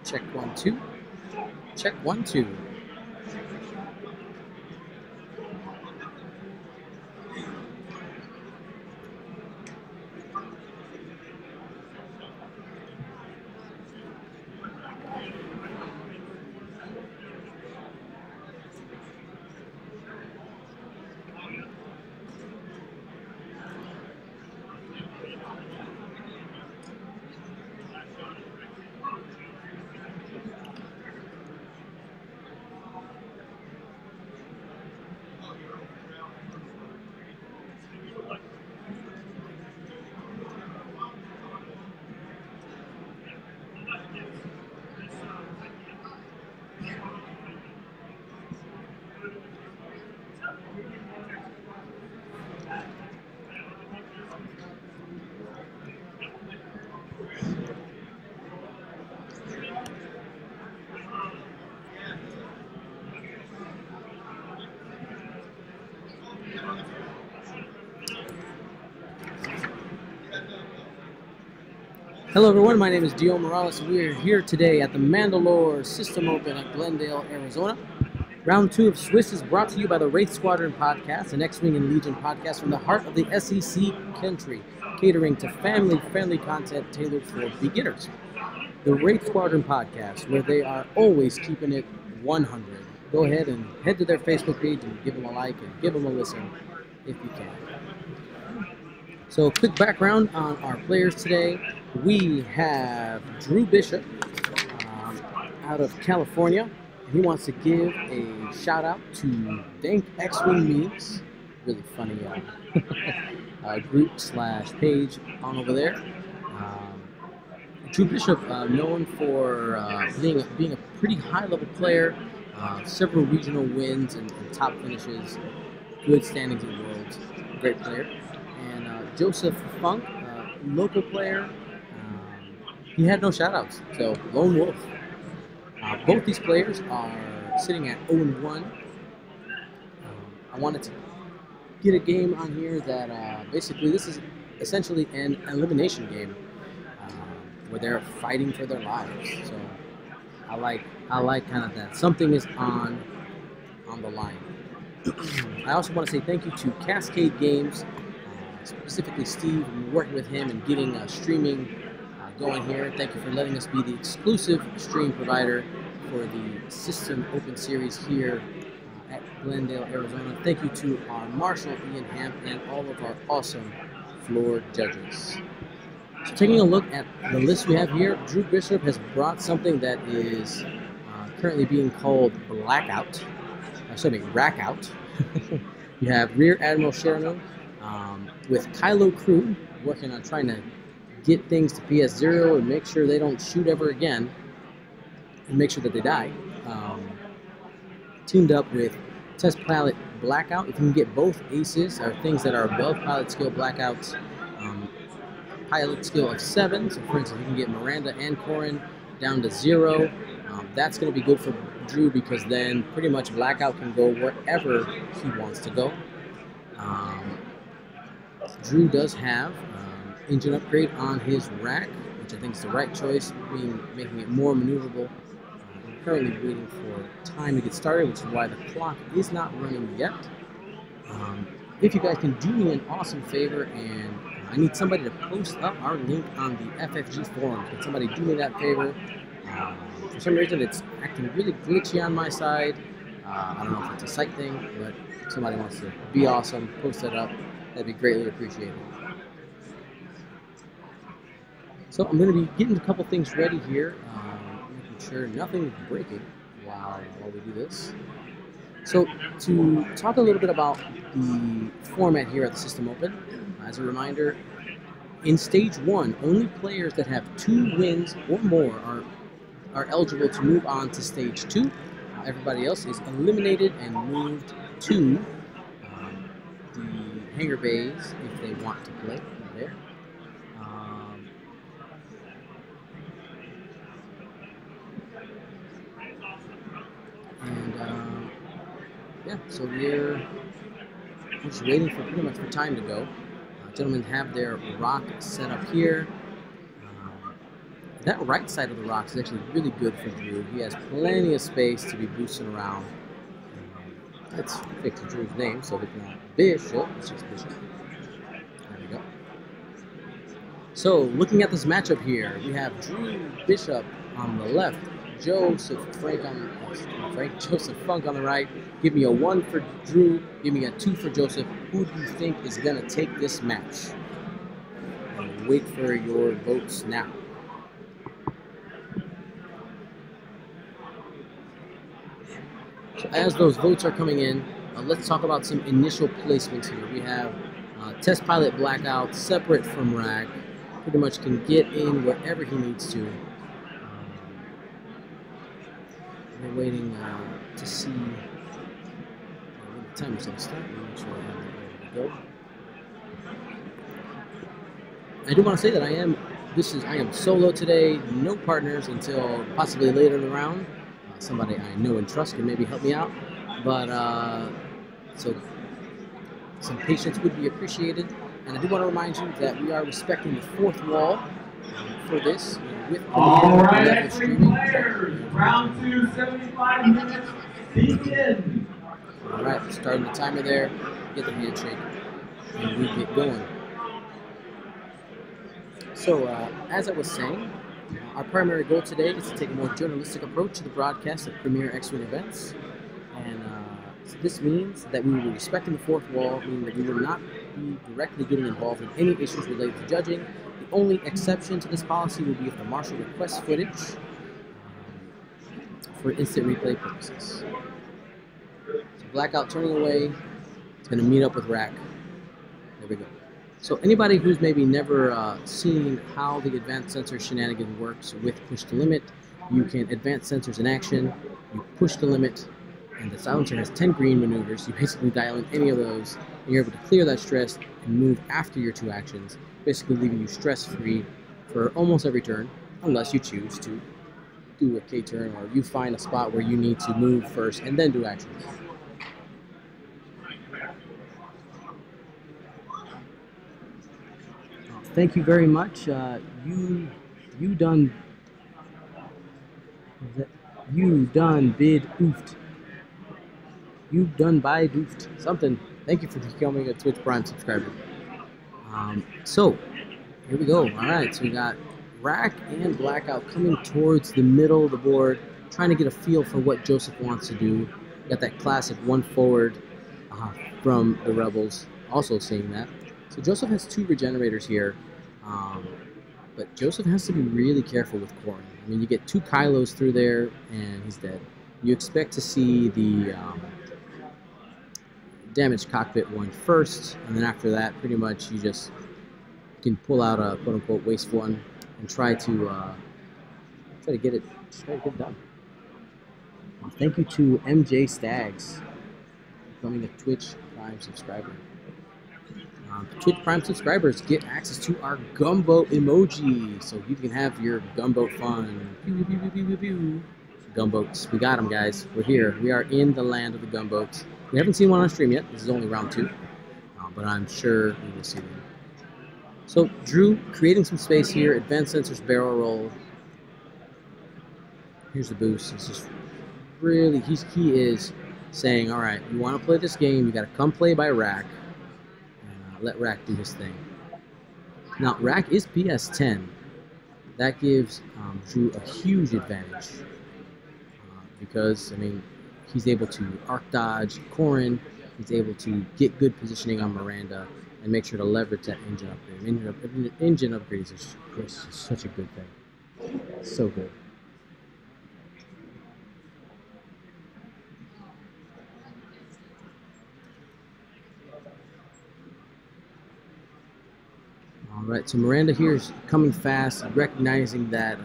Check 1 2. Check 1 2. Hello everyone, my name is Dio Morales. We are here today at the Mandalore System Open at Glendale, Arizona. Round 2 of Swiss is brought to you by the Wraith Squadron Podcast, an X-Wing and Legion podcast from the heart of the SEC country, catering to family-friendly content tailored for beginners. The Wraith Squadron Podcast, where they are always keeping it 100. Go ahead and head to their Facebook page and give them a like and give them a listen if you can. So, quick background on our players today. We have Drew Bishop out of California. He wants to give a shout out to Dank X-Wing Memes. Really funny group/page on over there. Drew Bishop, known for being a pretty high-level player, several regional wins and top finishes, good standings in Worlds, great player. And Joseph Funk, local player. He had no shoutouts, so lone wolf. Both these players are sitting at 0-1. I wanted to get a game on here that basically this is essentially an elimination game where they're fighting for their lives. So I like kind of that. Something is on the line. I also want to say thank you to Cascade Games, specifically Steve. We're working with him and getting streaming going here. Thank you for letting us be the exclusive stream provider for the System Open Series here at Glendale, Arizona. Thank you to our Marshal, Ian Hamp, and all of our awesome floor judges. So taking a look at the list we have here, Drew Bishop has brought something that is currently being called Blackout. Rac Out. You have Rear Admiral Sherman with Kylo Crew working on trying to get things to PS0 and make sure they don't shoot ever again and make sure that they die. Teamed up with Test Pilot Blackout. If you can get both aces, or things that are above pilot skill Blackouts, pilot skill of 7. So for instance, you can get Miranda and Corran down to 0. That's going to be good for Drew because then pretty much Blackout can go wherever he wants to go. Drew does have engine upgrade on his rack, which I think is the right choice, making it more maneuverable. I'm currently waiting for time to get started, which is why the clock is not running yet. If you guys can do me an awesome favor and I need somebody to post up our link on the FFG forums. Can somebody do me that favor? For some reason, it's acting really glitchy on my side. I don't know if it's a site thing, but if somebody wants to be awesome, post that up. That'd be greatly appreciated. So I'm going to be getting a couple things ready here, making sure nothing's breaking while we do this. So to talk a little bit about the format here at the System Open, as a reminder, in Stage 1, only players that have 2 wins or more are eligible to move on to Stage 2. Everybody else is eliminated and moved to the hangar bays if they want to play there. Yeah, so we're just waiting for pretty much for time to go. Gentlemen have their rock set up here. That right side of the rocks is actually really good for Drew. He has plenty of space to be boosting around. Let's fix Drew's name so we can Bishop. It's just Bishop. There we go. So, looking at this matchup here, we have Drew Bishop on the left, Joseph Funk on the right. Give me a 1 for Drew. Give me a 2 for Joseph. Who do you think is going to take this match? And wait for your votes now. So as those votes are coming in, let's talk about some initial placements here. We have Test Pilot Blackout, separate from Rac. Pretty much can get in wherever he needs to. We're waiting to see when the timer's going to start. Make sure I have it ready to go. I do want to say that I am solo today, no partners until possibly later in the round. Somebody I know and trust can maybe help me out, but so some patience would be appreciated. And I do want to remind you that we are respecting the 4th wall for this. All right, excellent players. Round 2, 75 minutes. Begin. All right, starting the timer there. Get the handshake, and we get going. So, as I was saying, our primary goal today is to take a more journalistic approach to the broadcast of Premier X-Wing events. And so this means that we will be respecting the 4th wall, meaning that we will not be directly getting involved in any issues related to judging. The only exception to this policy will be if the marshal requests footage for instant replay purposes. So Blackout turning away, it's going to meet up with Rac. There we go. So anybody who's maybe never seen how the advanced sensor shenanigan works with push to limit, you can advance sensors in action, you push the limit, and the silencer has 10 green maneuvers. You basically dial in any of those, and you're able to clear that stress and move after your 2 actions, basically leaving you stress-free for almost every turn, unless you choose to do a K-turn or you find a spot where you need to move first and then do actions. Thank you very much. You done bid oofed. You done by doofed. Something. Thank you for becoming a Twitch Prime subscriber. So here we go. All right, so we got Rac and Blackout coming towards the middle of the board, trying to get a feel for what Joseph wants to do. We got that classic 1 forward from the Rebels, also seeing that. So Joseph has 2 regenerators here, but Joseph has to be really careful with Corran. I mean, you get 2 Kylos through there, and he's dead. You expect to see the damaged cockpit one first, and then after that, pretty much you just can pull out a quote-unquote waste one and try to get it done. Thank you to MJ Stags, becoming a Twitch Prime subscriber. Twitch Prime subscribers get access to our gumbo emoji, so you can have your gumbo fun. Pew, pew, pew, pew, pew, pew. Gumboats, we got them, guys. We're here. We are in the land of the gumboats. We haven't seen one on stream yet. This is only round 2, but I'm sure we will see them. So Drew creating some space here. Advanced sensors barrel roll. Here's the boost. It's just really he is saying, all right, you want to play this game, you got to come play by Rac. Let Rac do his thing. Now, Rac is PS10. That gives Drew a huge advantage because, I mean, he's able to arc dodge Corran. He's able to get good positioning on Miranda and make sure to leverage that engine upgrade. Engine upgrade is such a good thing. So good. All right, so Miranda here is coming fast, recognizing that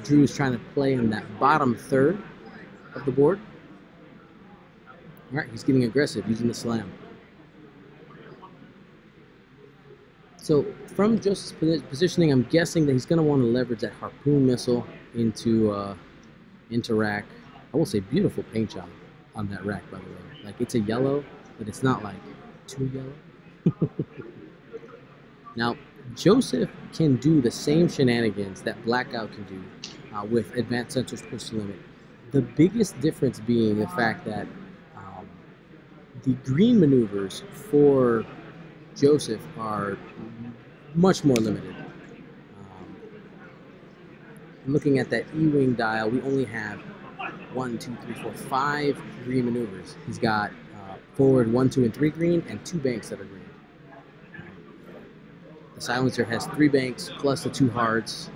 Drew is trying to play in that bottom third of the board. All right, he's getting aggressive using the slam. So from Joseph's positioning, I'm guessing that he's going to want to leverage that harpoon missile into Rac. I will say beautiful paint job on that Rac, by the way. Like, it's a yellow, but it's not like too yellow. Now, Joseph can do the same shenanigans that Blackout can do with advanced sensors push to limit. The biggest difference being the fact that the green maneuvers for Joseph are much more limited. Looking at that E-wing dial, we only have 5 green maneuvers. He's got forward 1, 2, and 3 green, and 2 banks that are green. The silencer has 3 banks plus the 2 hards.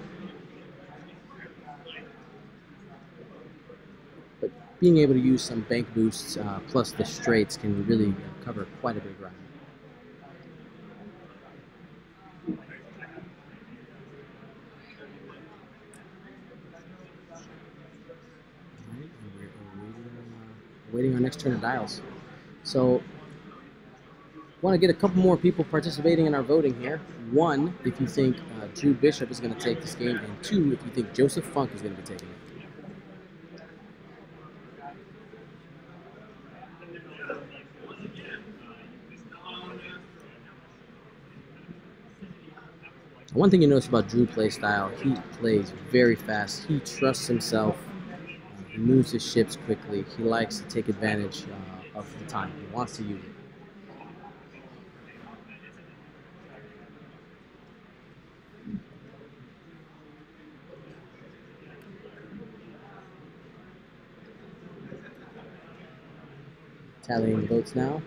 But being able to use some bank boosts plus the straights can really cover quite a big ground. We're waiting our next turn of dials. So, want to get a couple more people participating in our voting here. 1, if you think Drew Bishop is going to take this game, and 2, if you think Joseph Funk is going to be taking it. One thing you notice about Drew play style, he plays very fast. He trusts himself. He moves his ships quickly. He likes to take advantage of the time. He wants to use it. Tallying the votes now.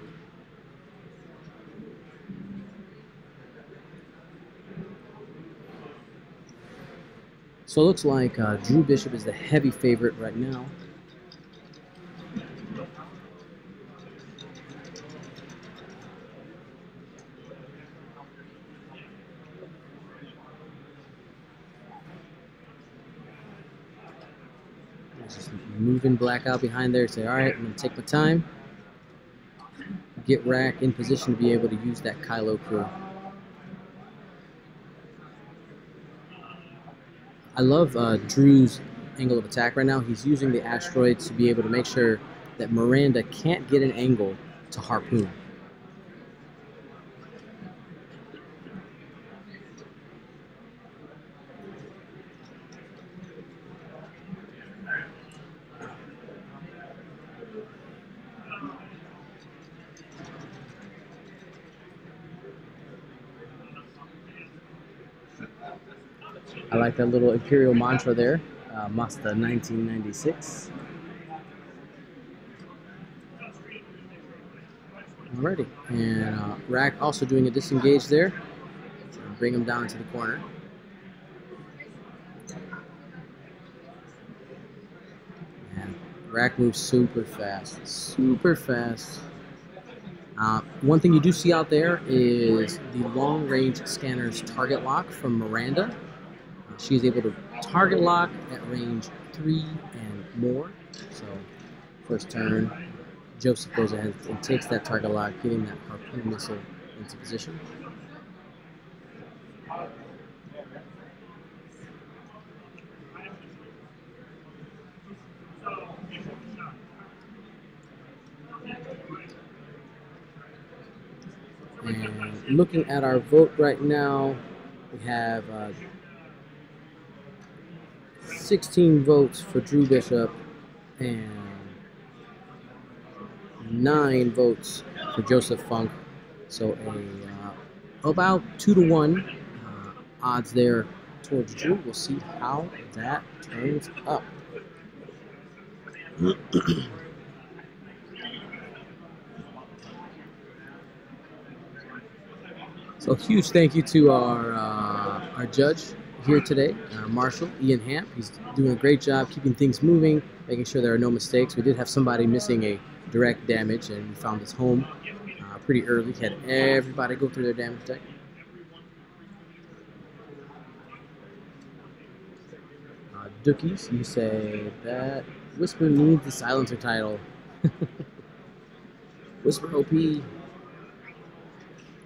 So it looks like Drew Bishop is the heavy favorite right now. Just moving Blackout behind there, say, all right, I'm going to take my time. Get Rac in position to be able to use that Kylo crew. I love Drew's angle of attack right now. He's using the asteroids to be able to make sure that Miranda can't get an angle to harpoon. I like that little Imperial mantra there, Mazda 1996. Alrighty, and Rac also doing a disengage there. Bring him down to the corner. And Rac moves super fast, super fast. One thing you do see out there is the long-range scanner's target lock from Miranda. She's able to target lock at range 3 and more. So, first turn, Joseph goes ahead and takes that target lock, getting that harpoon missile into position. And looking at our vote right now, we have 16 votes for Drew Bishop and 9 votes for Joseph Funk. So about 2-1 odds there towards Drew. We'll see how that turns up. So huge thank you to our judge here today, Marshall Ian Hamp. He's doing a great job keeping things moving, making sure there are no mistakes. We did have somebody missing a direct damage, and we found his home pretty early. Had everybody go through their damage deck. Dookies, you say that Whisper needs the Silencer title. Whisper OP. I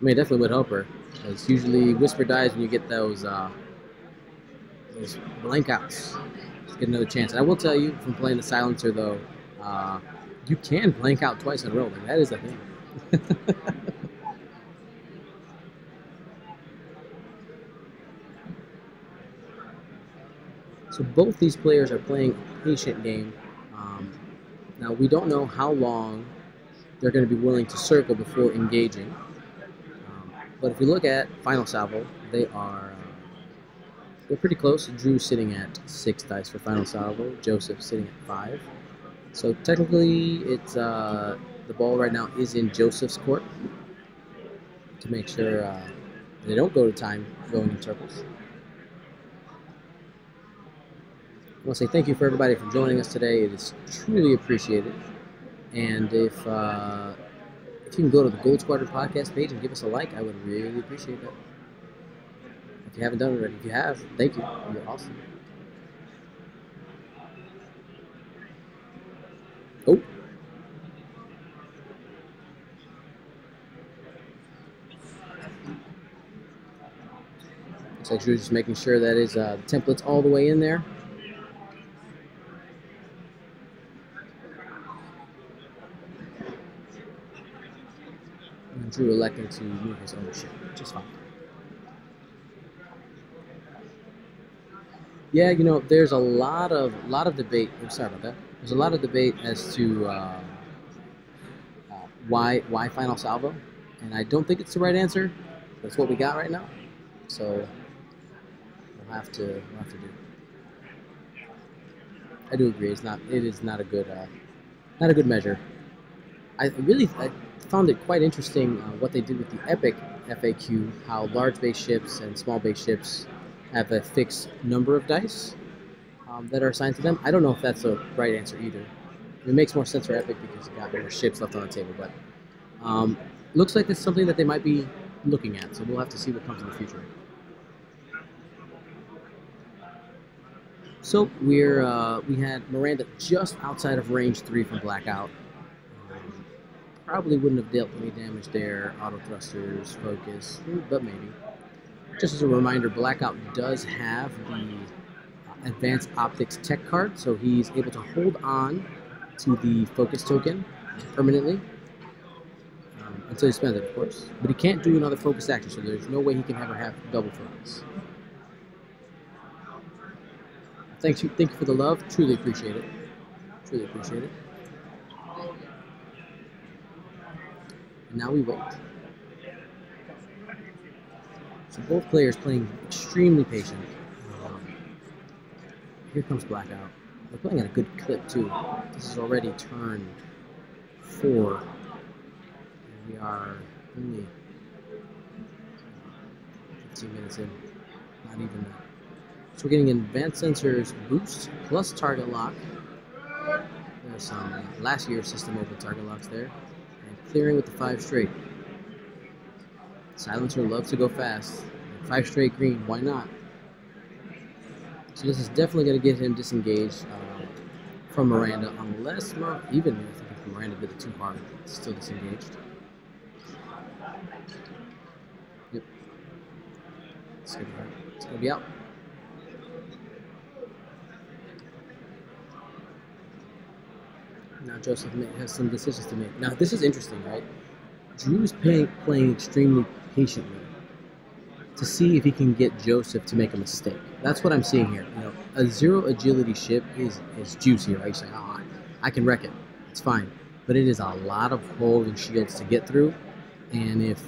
mean, it definitely would help her, because usually Whisper dies when you get those blank outs. Just get another chance. And I will tell you, from playing the Silencer, though, you can blank out twice in a row. Like, that is a thing. So both these players are playing a patient game. Now, we don't know how long they're going to be willing to circle before engaging. But if we look at Final Salvo, they're pretty close. Drew's sitting at 6 dice for Final Salvo. Joseph sitting at 5. So technically, it's the ball right now is in Joseph's court to make sure they don't go to time going in circles. I want to say thank you for everybody for joining us today. It is truly appreciated. And if you can go to the Gold Squadron Podcast page and give us a like, I would really appreciate that. If you haven't done it already, if you have, thank you. You're awesome. Oh. Looks like Drew's just making sure that his template's all the way in there. And Drew electing to move his ownership, which is fine. Yeah, you know, there's a lot of debate. I'm sorry about that. There's a lot of debate as to why Final Salvo, and I don't think it's the right answer. That's what we got right now, so we'll have to do it. I do agree. It is not a good measure. I found it quite interesting what they did with the Epic FAQ. How large base ships and small base ships have a fixed number of dice that are assigned to them. I don't know if that's the right answer either. It makes more sense for Epic because you got more ships left on the table, but looks like it's something that they might be looking at, so we'll have to see what comes in the future. So we had Miranda just outside of range 3 from Blackout. Probably wouldn't have dealt any damage there. Auto thrusters, focus, but maybe. Just as a reminder, Blackout does have the Advanced Optics tech card, so he's able to hold on to the focus token permanently until he spends it, of course. But he can't do another focus action, so there's no way he can ever have double focus. Thank you for the love. Truly appreciate it. Truly appreciate it. And now we wait. So both players playing extremely patient. Here comes Blackout. They're playing at a good clip too. This is already turn 4. And we are only 15 minutes in. Not even that. So we're getting advanced sensors boost plus target lock. There's some last year's system open target locks there. And clearing with the 5 straight. Silencer loves to go fast. 5 straight green, why not? So this is definitely going to get him disengaged from Miranda, unless even if Miranda did it too hard, it's still disengaged. Yep. It's going to be out. Now Joseph has some decisions to make. Now this is interesting, right? Drew's playing extremely patiently to see if he can get Joseph to make a mistake. That's what I'm seeing here. You know, a 0 agility ship is juicy, right? You say, oh, I can wreck it. It's fine. But it is a lot of hull and shields to get through. And if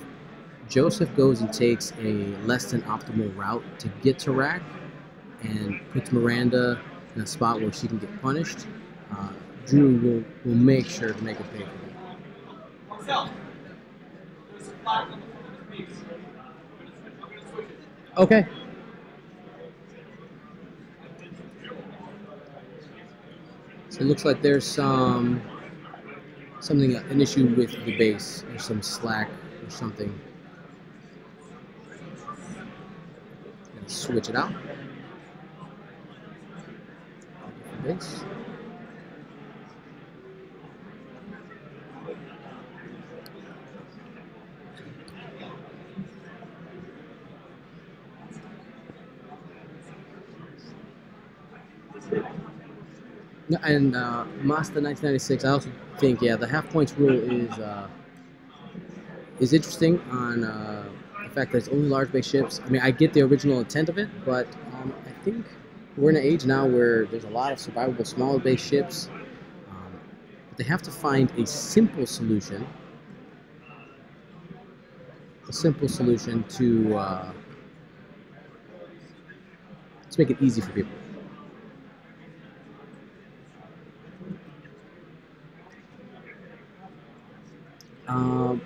Joseph goes and takes a less than optimal route to get to Rac and puts Miranda in a spot where she can get punished, Drew will make sure to make it pay for that. Okay. So it looks like there's an issue with the base, or some slack or something. Gonna switch it out. Base. And Mazda 1996, I also think, the half points rule is interesting on the fact that it's only large base ships. I mean, I get the original intent of it, but I think we're in an age now where there's a lot of survivable smaller base ships. But they have to find a simple solution to make it easy for people.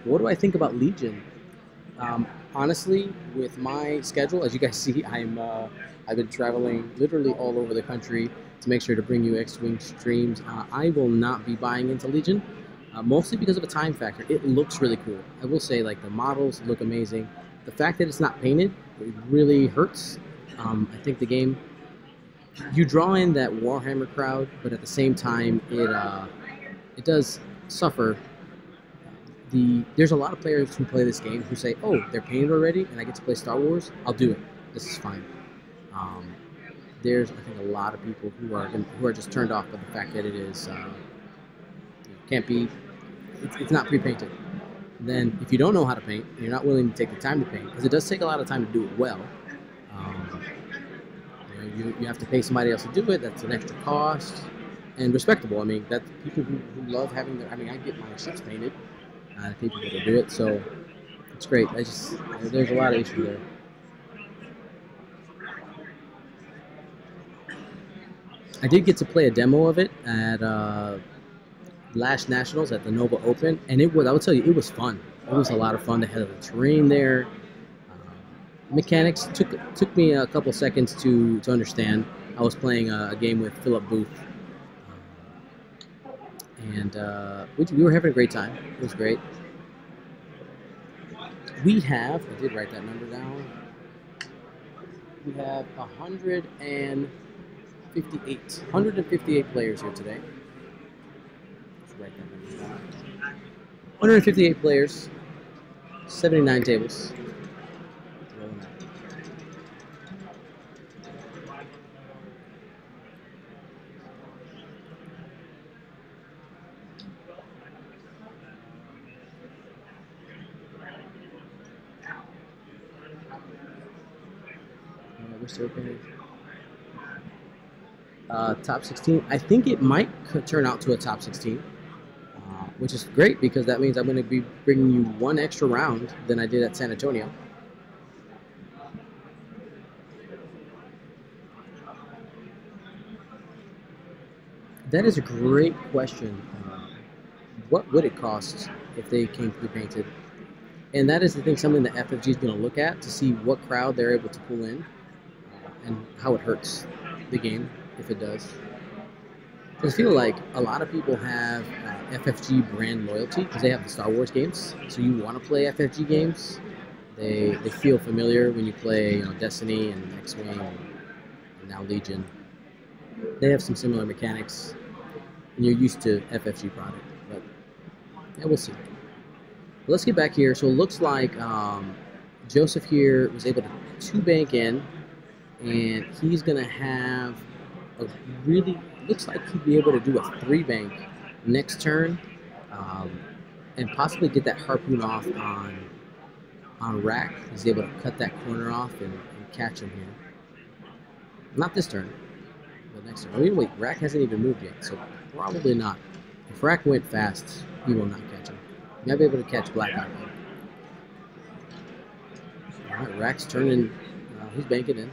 What do I think about Legion? Honestly, with my schedule, as you guys see, I've been traveling literally all over the country to make sure to bring you X-Wing streams. I will not be buying into Legion, mostly because of a time factor. It looks really cool. I will say, like, the models look amazing. The fact that it's not painted, it really hurts. I think the game, you draw in that Warhammer crowd, but at the same time, it does suffer. There's a lot of players who play this game who say, oh, they're painted already and I get to play Star Wars, I'll do it. This is fine. There's, I think, a lot of people who are just turned off by the fact that it is can't be, it's not pre-painted. Then if you don't know how to paint, you're not willing to take the time to paint, because it does take a lot of time to do it well. You have to pay somebody else to do it. That's an extra cost, and respectable. I mean, that's people who love having their, I mean, I get my ships painted. I pay people to do it, so it's great. There's a lot of issues there. I did get to play a demo of it at last Nationals at the Nova Open, and I would tell you, it was fun. It was a lot of fun. They had the terrain there. Mechanics took me a couple seconds to understand. I was playing a game with Philip Booth, and we were having a great time. It was great. I did write that number down. We have 158 players here today. Let's write that number down. 158 players, 79 tables. Top 16. I think it might turn out to a top 16, which is great, because that means I'm going to be bringing you one extra round than I did at San Antonio. That is a great question. What would it cost if they came pre-painted? And that is, I think, something that FFG is going to look at to see what crowd they're able to pull in and how it hurts the game if it does. I feel like a lot of people have FFG brand loyalty because they have the Star Wars games. So you want to play FFG games. They feel familiar when you play Destiny and X-Wing and now Legion. They have some similar mechanics, and you're used to FFG product. But yeah, we'll see. But let's get back here. So it looks like Joseph here was able to 2-bank in, and he's going to have a really, looks like he'd be able to do a 3-bank next turn, and possibly get that harpoon off on Rac. He's able to cut that corner off and catch him here. Not this turn, but next turn. I mean, wait, Rac hasn't even moved yet, so probably not. If Rac went fast, he will not catch him. He might be able to catch Blackout. All right, Rac's turning. He's banking in.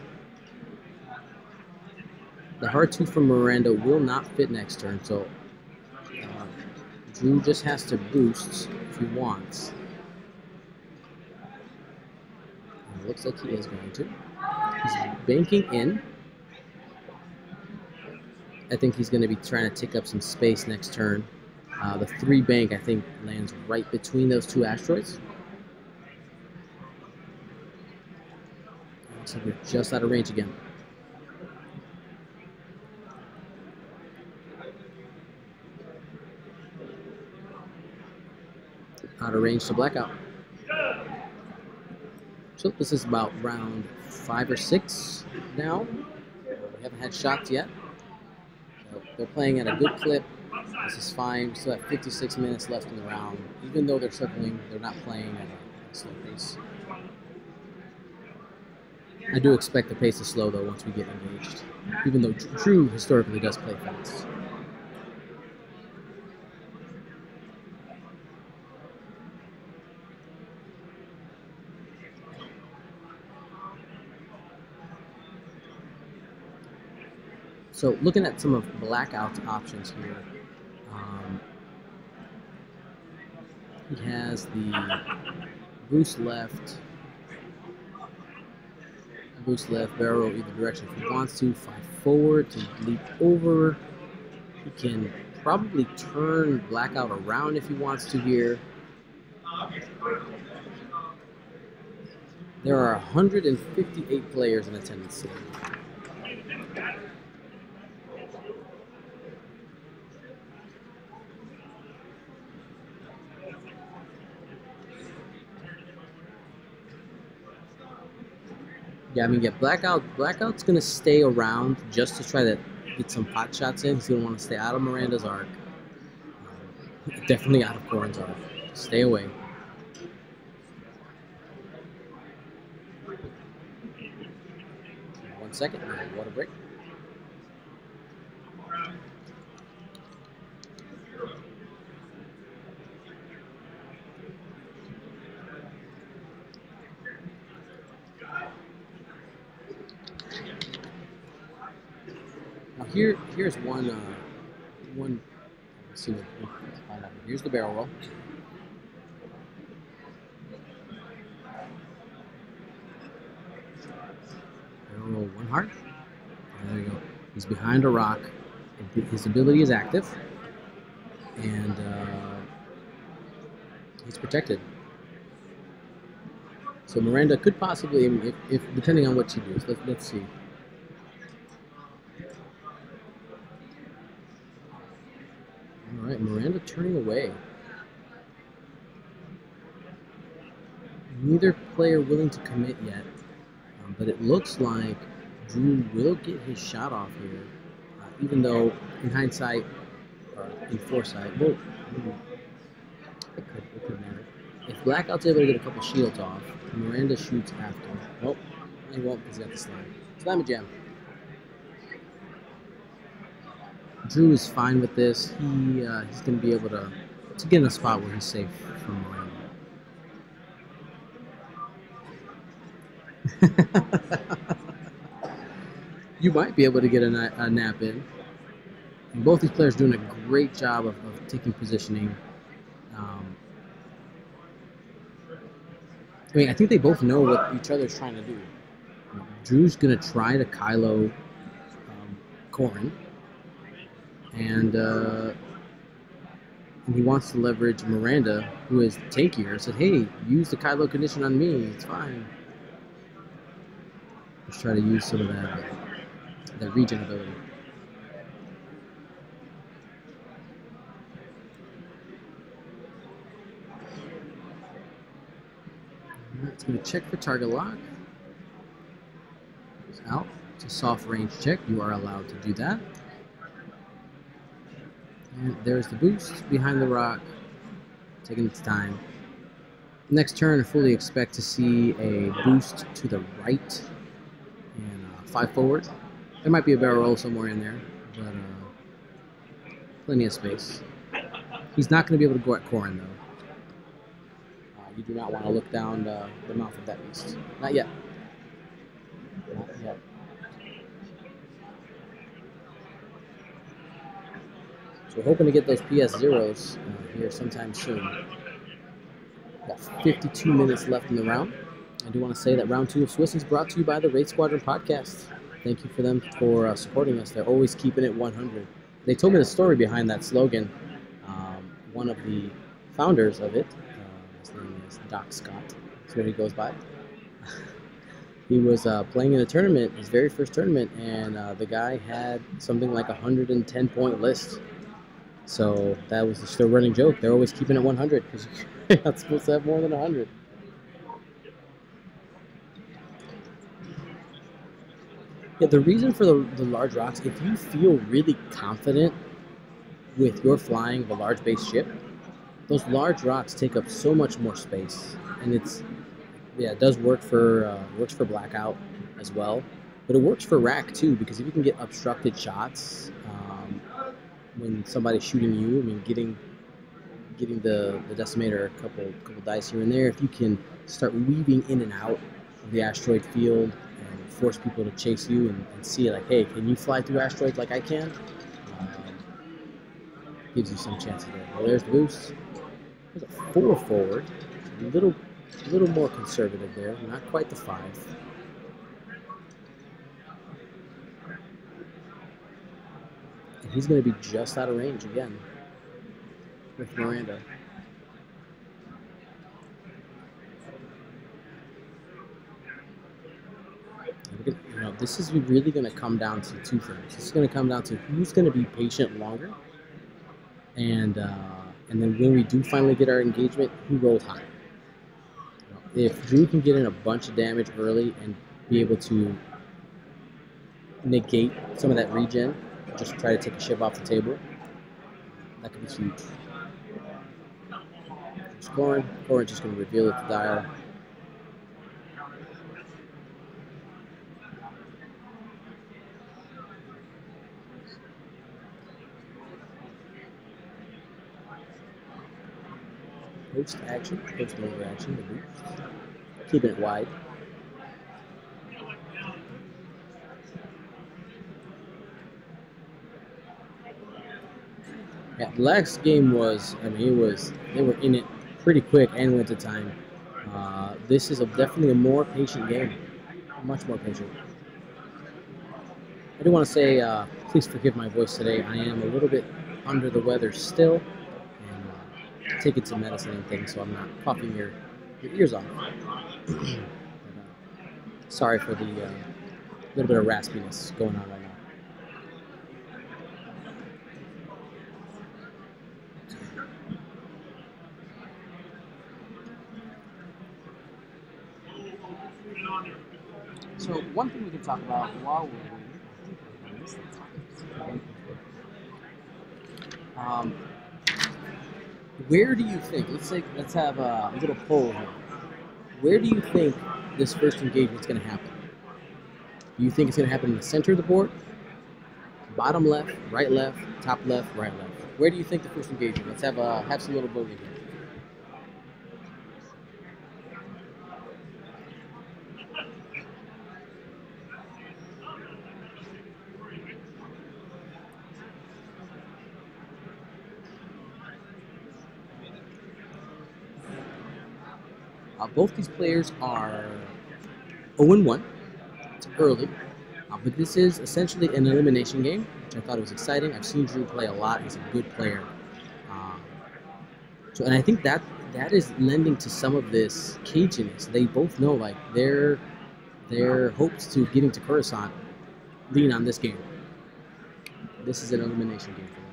The hard 2 from Miranda will not fit next turn, so Drew just has to boost if he wants. And it looks like he is going to. He's banking in. I think he's going to be trying to take up some space next turn. The 3 bank, I think, lands right between those 2 asteroids. Looks like we're just out of range again. Out of range to Blackout. So this is about round 5 or 6 now. We haven't had shots yet. So they're playing at a good clip. This is fine. We still have 56 minutes left in the round. Even though they're circling, they're not playing at a slow pace. I do expect the pace to slow though once we get engaged. Even though Drew historically does play fast. So looking at some of Blackout's options here, he has the boost left, barrel either direction if he wants to, 5 forward to leap over. He can probably turn Blackout around if he wants to here. There are 158 players in attendance today. Yeah, I mean, Blackout's going to stay around just to try to get some pot shots in. He's going to want to stay out of Miranda's arc. Definitely out of Corran's arc. Stay away. One second. Water break. Here's one. Let's see what we can find out. Here's the barrel roll. Barrel roll 1 heart. There you go. He's behind a rock. His ability is active, and he's protected. So Miranda could possibly, if depending on what she does. Let's see. All right, Miranda turning away. Neither player willing to commit yet, but it looks like Drew will get his shot off here, even though in hindsight, or in foresight, well, it could matter. If Blackout's able to get a couple shields off, Miranda shoots after. Nope, he won't because he got the slam. Slam a jam. Drew is fine with this. He's going to be able to get in a spot where he's safe from Miranda. You might be able to get a nap in. And both these players doing a great job of taking positioning. I mean, I think they both know what each other's trying to do. Drew's going to try to Kylo Corran. And he wants to leverage Miranda, who is tankier. Said, hey, use the Kylo condition on me. It's fine. Let's try to use some of that regen ability. It's going to check for target lock. It's out. It's a soft range check. You are allowed to do that. And there's the boost behind the rock, taking its time. Next turn, I fully expect to see a boost to the right and 5 forward. There might be a barrel roll somewhere in there, but plenty of space. He's not going to be able to go at Corran, though. You do not want to look down the mouth of that beast. Not yet. Not yet. So we're hoping to get those PS Zeros here sometime soon. Got 52 minutes left in the round. I do want to say that round 2 of Swiss is brought to you by the Wraith Squadron Podcast. Thank you for them for supporting us. They're always keeping it 100. They told me the story behind that slogan. One of the founders of it, his name is Doc Scott, that's what he goes by. He was playing in a tournament, his very first tournament, and the guy had something like a 110-point list. So that was just their running joke. They're always keeping it 100 because you're not supposed to have more than 100. Yeah, the reason for the large rocks, if you feel really confident with your flying of a large base ship, those large rocks take up so much more space, and it does work for Blackout as well, but it works for Rac too, because if you can get obstructed shots when somebody's shooting you, I mean getting the decimator a couple dice here and there, if you can start weaving in and out of the asteroid field and force people to chase you and see like, hey, can you fly through asteroids like I can? Gives you some chances there. Well, there's the boost. There's a 4 forward. A little more conservative there. Not quite the 5. And he's going to be just out of range again with Miranda. This is really going to come down to 2 things. This is going to come down to who's going to be patient longer, and then when we do finally get our engagement, who rolls high. If Drew can get in a bunch of damage early and be able to negate some of that regen, just try to take a ship off the table, that could be huge. Corran just going to reveal it to dial. Post-maneuver action, the boost. Keeping it wide. Yeah, the last game was, they were in it pretty quick and went to time. This is definitely a more patient game. Much more patient. I do want to say, please forgive my voice today. I am a little bit under the weather still. Taking some medicine and things, so I'm not coughing your ears off. Sorry for the little bit of raspiness going on right now. So one thing we can talk about while we're waiting, where do you think, let's have a little poll here. Where do you think this first engagement is going to happen? Do you think it's going to happen in the center of the board? Bottom left, top left, right left? Where do you think the first engagement? Let's have some little voting here. Both these players are 0-1. It's early, but this is essentially an elimination game, which I thought was exciting. I've seen Drew play a lot. He's a good player. And I think that is lending to some of this caginess. They both know like their hopes to getting to Coruscant lean on this game. This is an elimination game for them.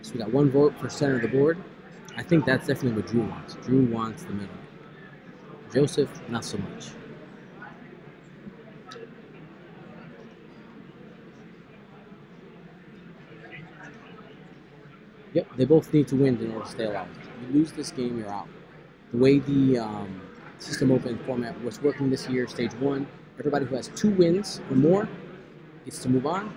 So we got 1 vote for center of the board. I think that's definitely what Drew wants. Drew wants the middle. Joseph, not so much. Yep, they both need to win in order to stay alive. You lose this game, you're out. The way the system open format was working this year, stage 1, everybody who has 2 wins or more gets to move on.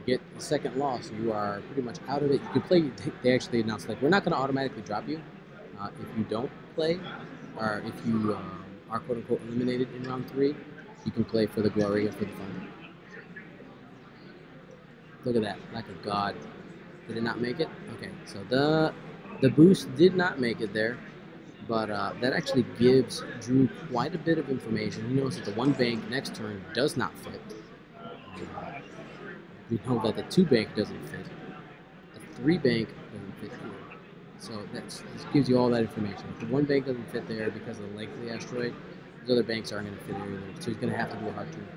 get a second loss, you are pretty much out of it. You can play. They actually announced, like, we're not going to automatically drop you if you don't play, or if you are quote unquote eliminated in round 3. You can play for the glory and for the fun. Look at that, like a god. Did it not make it? Okay, so the boost did not make it there, but that actually gives Drew quite a bit of information. He knows that the 1 bank next turn does not fit. We know that the 2 bank doesn't fit. The 3 bank doesn't fit here. So this gives you all that information. If the 1 bank doesn't fit there because of the length of the asteroid, those other banks aren't going to fit either. So he's going to have to do a hard turn.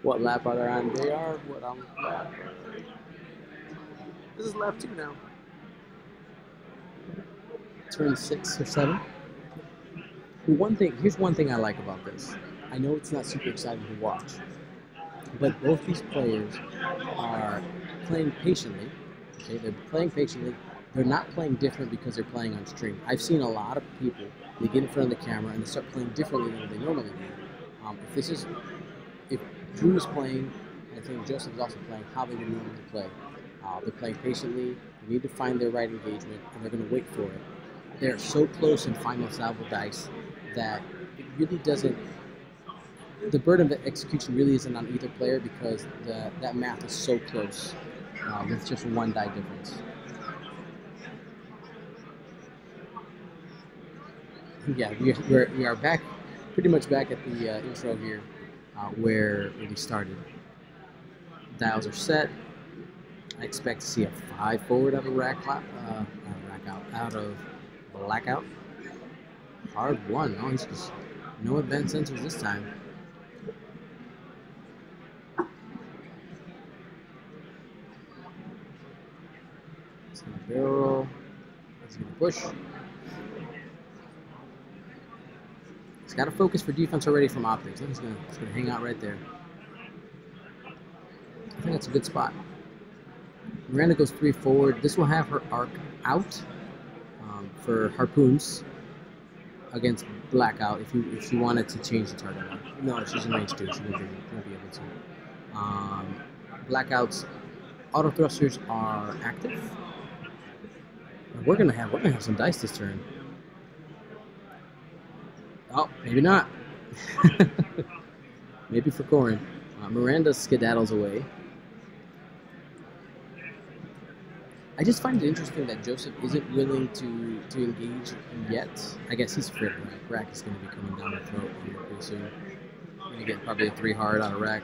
What lap are they on? They are what on lap? This is lap 2 now. Turn 6 or 7. Here's one thing I like about this. I know it's not super exciting to watch, but both these players are playing patiently. Okay, they're playing patiently. They're not playing different because they're playing on stream. I've seen a lot of people, they get in front of the camera and they start playing differently than they normally do. If Drew is playing, and I think Joseph is also playing how they would normally play. They're playing patiently. They need to find their right engagement, and they're going to wait for it. They're so close in final salvo dice that it really doesn't. The burden of execution really isn't on either player because that math is so close with just 1 die difference. Yeah, we are back, pretty much back at the intro here, where we started. Dials are set. I expect to see a 5 forward out of out of Blackout. Hard 1. Oh, he's just no advanced sensors this time. He's gonna barrel. He's gonna push. He's got to focus for defense already from optics. He's gonna hang out right there. I think that's a good spot. Miranda goes 3 forward. This will have her arc out for harpoons against Blackout if she wanted to change the target arc. No, she's in range 2. She won't be able to. Blackout's auto thrusters are active. We're gonna have some dice this turn. Oh, maybe not. Maybe for Corran. Miranda skedaddles away. I just find it interesting that Joseph isn't willing to engage yet. I guess he's afraid of Rac. Rac is going to be coming down the throat here pretty soon. We're going to get probably a 3 hard out of Rac.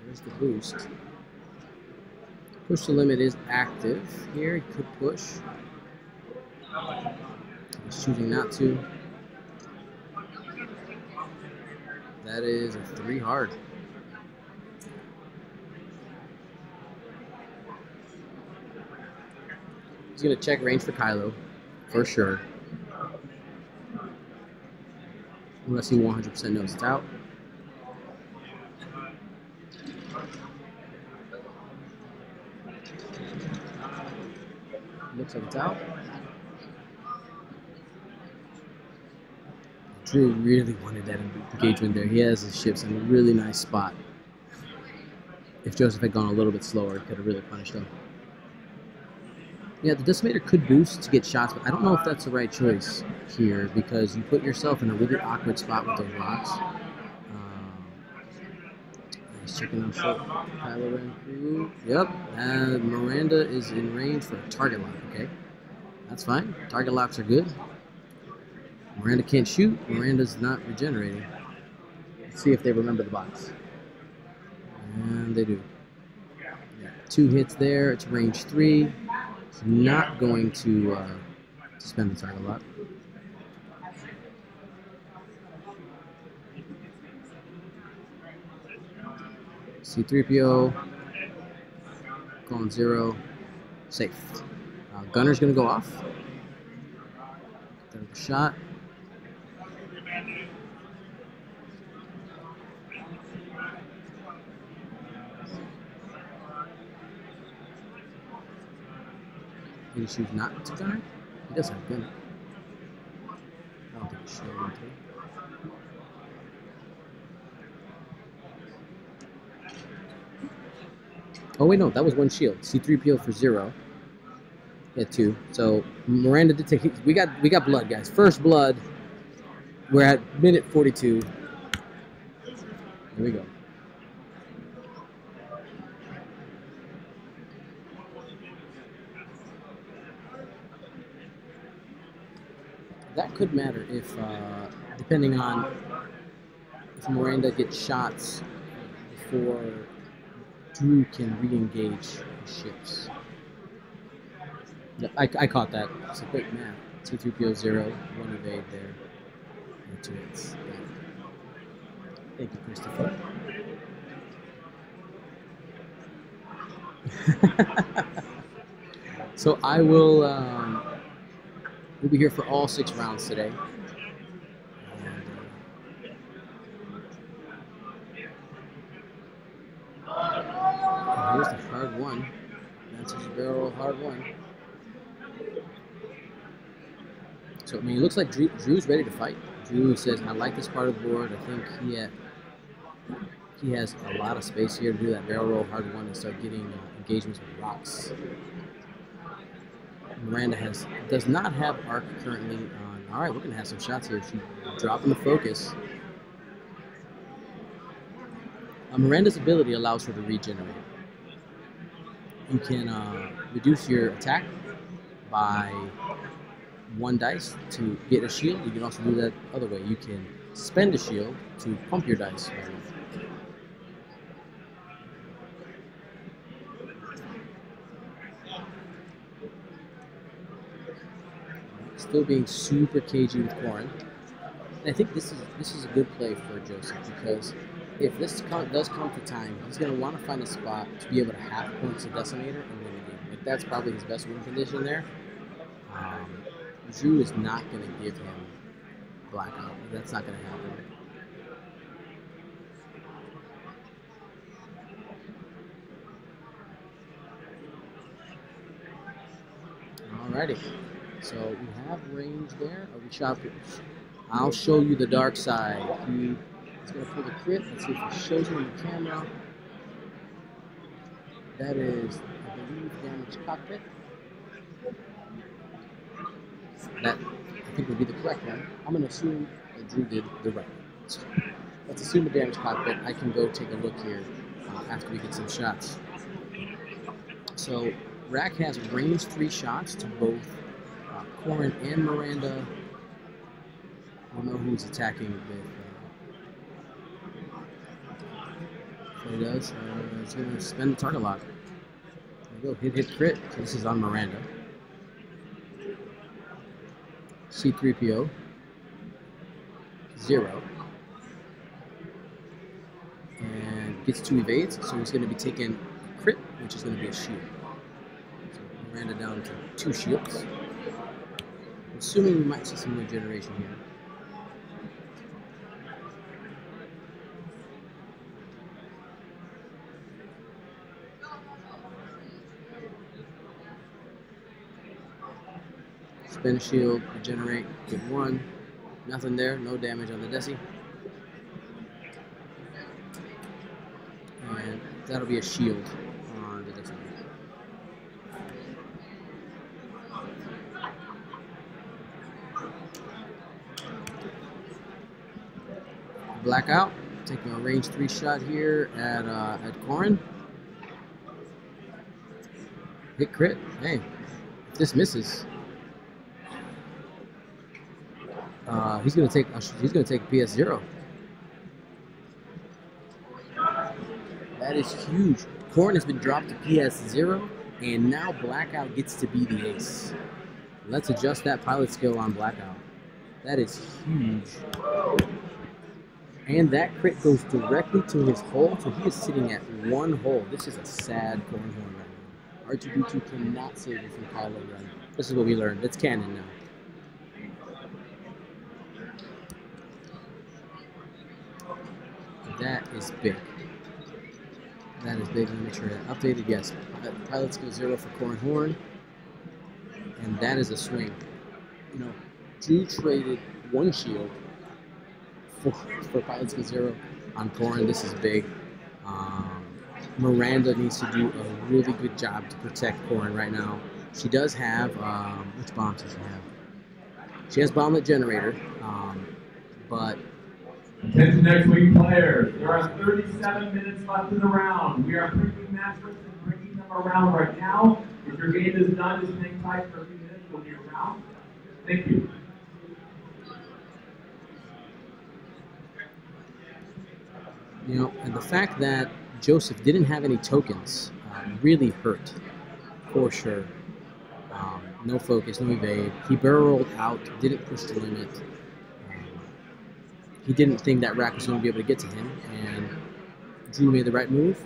There's the boost. Push the limit is active here. He could push. He's choosing not to. That is a 3 hard. He's going to check range for Kylo, for sure. Unless he 100% knows it's out. Looks like it's out. Drew really wanted that engagement there. He has his ships in a really nice spot. If Joseph had gone a little bit slower, he could have really punished him. Yeah, the Decimator could boost to get shots, but I don't know if that's the right choice here because you put yourself in a really awkward spot with those rocks. He's checking on short. Kylo Ren through. Yep, and Miranda is in range for a target lock, okay? That's fine. Target locks are good. Miranda can't shoot. Miranda's not regenerating. Let's see if they remember the box. And they do. Yeah, 2 hits there. It's range 3. It's not going to spend the target lock. C-3PO. Going 0. Safe. Gunner's going to go off. There's a shot. He chooses not to gunner. He does have gunner. Oh wait, no, that was one shield. C3PO for 0. Yeah, 2. So Miranda did take. We got blood, guys. First blood. We're at minute 42. Here we go. That could matter if, depending on if Miranda gets shots before Drew can re-engage his ships. Yep, I caught that. It's a quick math. C3PO 0, 1 evade there, and 2 hits. Thank you, Christopher. So I will. We'll be here for all 6 rounds today. And here's the hard one. That's his barrel hard one. So I mean, it looks like Drew's ready to fight. Drew says, "I like this part of the board. I think he has a lot of space here to do that barrel roll hard one and start getting engagements with rocks." Miranda does not have arc currently on. All right, we're gonna have some shots here. She's dropping the focus. Miranda's ability allows her to regenerate. You can reduce your attack by 1 dice to get a shield. You can also do that other way. You can spend a shield to pump your dice. Still being super cagey with Corran. And I think this is a good play for Joseph, because if this does come to time, he's going to want to find a spot to be able to half points the decimator and win the game. Like, that's probably his best win condition there. Drew is not going to give him blackout. That's not going to happen. Alrighty. So we have range there. Are we shopping? I'll show you the dark side. He's going to pull the crit. Let's see if it shows him in the camera. That is, I believe, damage cockpit. That, I think, would be the correct one. I'm going to assume that Drew did the right one. So let's assume the damage cockpit. I can go take a look here after we get some shots. So Rac has range 3 shots to both Corran and Miranda. We'll know who's attacking with. So he does. He's going to spend the target lock. There we go. Hit, crit. So this is on Miranda. C3PO. 0. And gets 2 evades. So he's going to be taking crit, which is going to be a shield. So Miranda down to 2 shields. Assuming we might see some regeneration here. Spin shield, regenerate, get 1. Nothing there, no damage on the Desi. And that'll be a shield on the Desi. Blackout, taking a range 3 shot here at Corran. Hit crit. Hey, if this misses, he's gonna take PS0. That is huge. Corran has been dropped to PS0, and now Blackout gets to be the ace. Let's adjust that pilot skill on Blackout. That is huge. And that crit goes directly to his hull, so he is sitting at 1 hull. This is a sad Corran horn right now. R2-D2 cannot save it from Kylo Ren. This is what we learned. It's canon now. That is big. That is big. Let me make sure that updated. Yes. Pilot skill 0 for Corran horn. And that is a swing. You know, Drew traded 1 shield for Pilot Skill 0 on Corran. This is big. Miranda needs to do a really good job to protect Corran right now. She does have, which bombs does she have? She has Bomblet Generator, but... Attention next week players. There are 37 minutes left in the round. We are picking matches and bringing them around right now. If your game is done, just hang tight for a few minutes. We'll be around. Thank you. You know, and the fact that Joseph didn't have any tokens really hurt, for sure. No focus, no evade. He barreled out, didn't push the limit. He didn't think that Rac was going to be able to get to him, and Drew made the right move.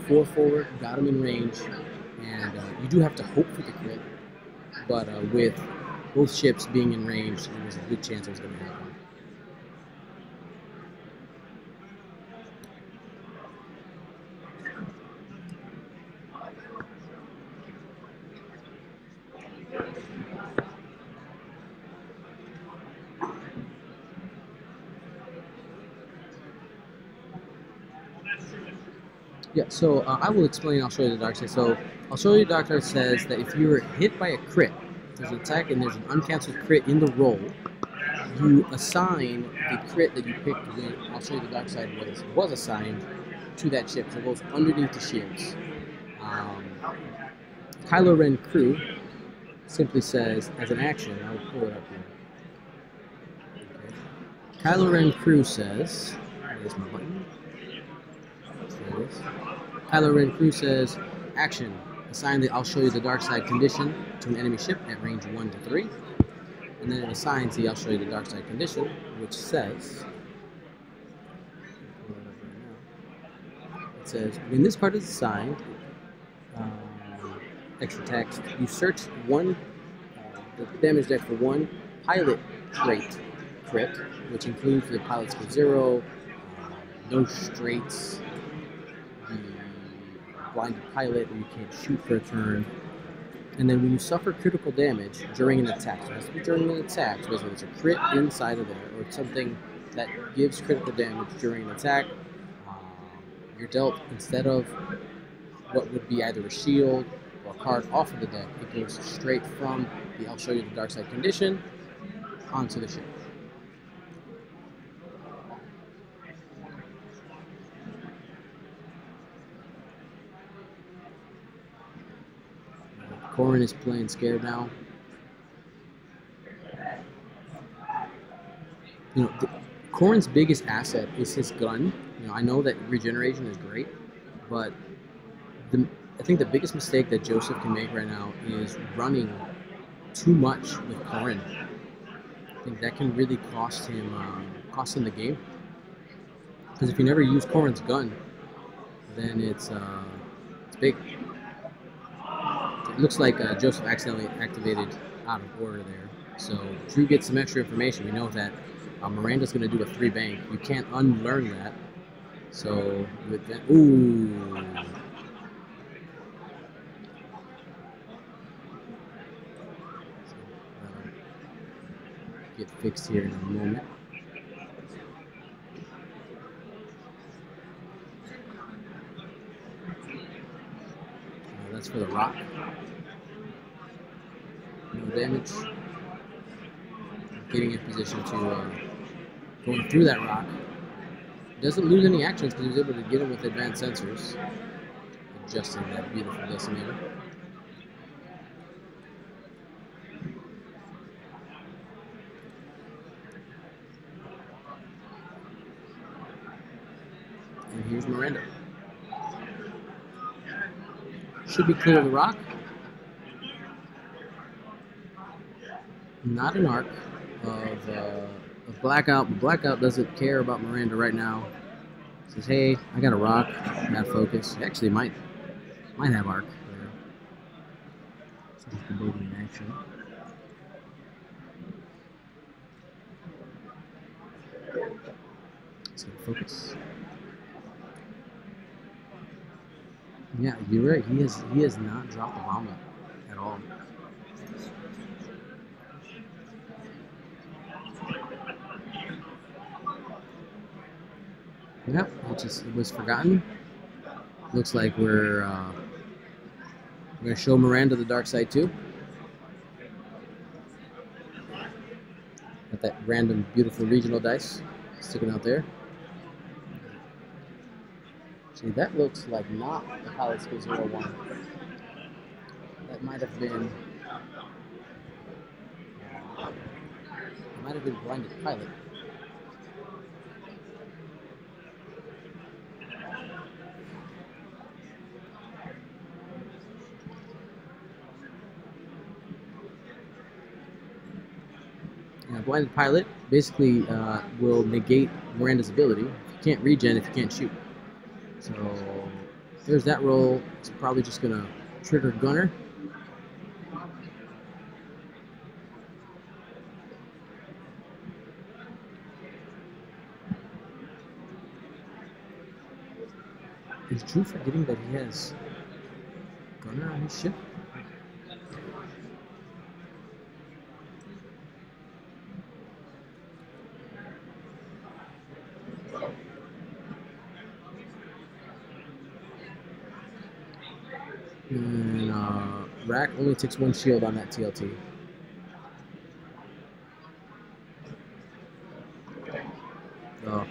4 forward, got him in range, and you do have to hope for the crit, but with both ships being in range, there was a good chance it was going to happen. Yeah, so I will explain. I'll show you the dark side. So I'll show you the dark side says that if you were hit by a crit, there's an attack and there's an uncancelled crit in the roll, you assign the crit that you picked when, I'll show you the dark side was assigned to that ship. So it goes underneath the shields. Kylo Ren crew simply says, as an action, I'll pull it up here. Okay. Kylo Ren crew says, where's my button? There it is. Kylo Ren crew says, action, assign the I'll show you the dark side condition to an enemy ship at range 1 to 3. And then it assigns the I'll show you the dark side condition, which says, it says, when this card is assigned, extra text, you search the damage deck for 1 pilot trait crit, which includes the Pilot Skill 0, no straights, the blinded pilot where you can't shoot for a turn, and then when you suffer critical damage during an attack, so it has to be during an attack, so whether it's a crit inside of there or it's something that gives critical damage during an attack, you're dealt, instead of what would be either a shield or a card off of the deck, it goes straight from the I'll show you the dark side condition onto the ship. Corran is playing scared now. You know, Corran's biggest asset is his gun. You know, I know that regeneration is great, but I think the biggest mistake that Joseph can make right now is running too much with Corran. I think that can really cost him the game. Because if you never use Corran's gun, then it's big. It looks like Joseph accidentally activated out of order there. So Drew gets some extra information. We know that Miranda's going to do a 3 bank. You can't unlearn that. So with that, ooh. Get fixed here in a moment. That's for the rock. No damage. Getting in position to going through that rock. Doesn't lose any actions because he was able to get him with advanced sensors. Adjusting that beautiful decimator. And here's Miranda. Should be clear of the rock. Not an arc of Blackout, but Blackout doesn't care about Miranda right now. Says, hey, I got a rock, I got focus. He actually might have arc there. So he's been moving in action. So focus. Yeah, you're right. He has not dropped the bomb at all. was forgotten. Looks like we're going to show Miranda the dark side too. Got that random beautiful regional dice sticking out there. See, that looks like not the pilot skill 01. That might have been blinded pilot. Blinded pilot basically will negate Miranda's ability. You can't regen if you can't shoot. So there's that roll. It's probably just going to trigger gunner. Is Drew forgetting that he has gunner on his ship? And Rac only takes 1 shield on that TLT. Oh.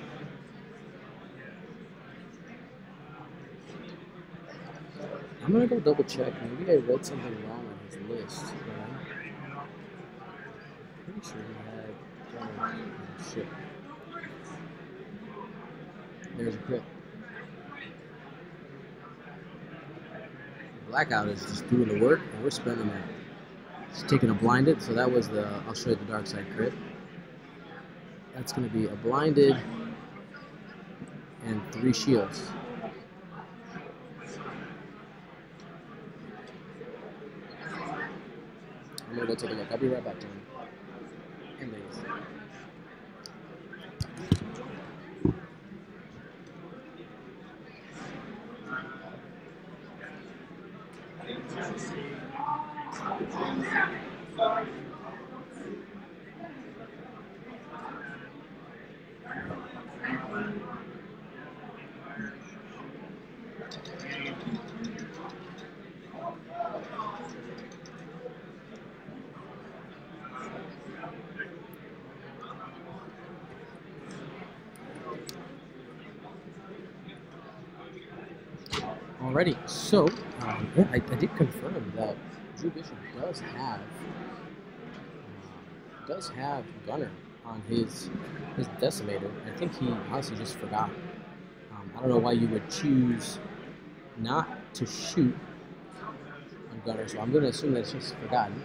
I'm gonna go double check. Maybe I read something wrong on his list. Pretty sure he had gunner on his ship. There's a crit. Blackout is just doing the work, and we're spending that. Just taking a blinded, so that was the, I'll show you the dark side crit. That's going to be a blinded and 3 shields. I'm going to go take a look. I'll be right back, John. And ladies. Alrighty, so yeah, I did confirm that Drew Bishop does have gunner on his decimator. I think he honestly just forgot. I don't know why you would choose not to shoot on gunner, so I'm going to assume that it's just forgotten.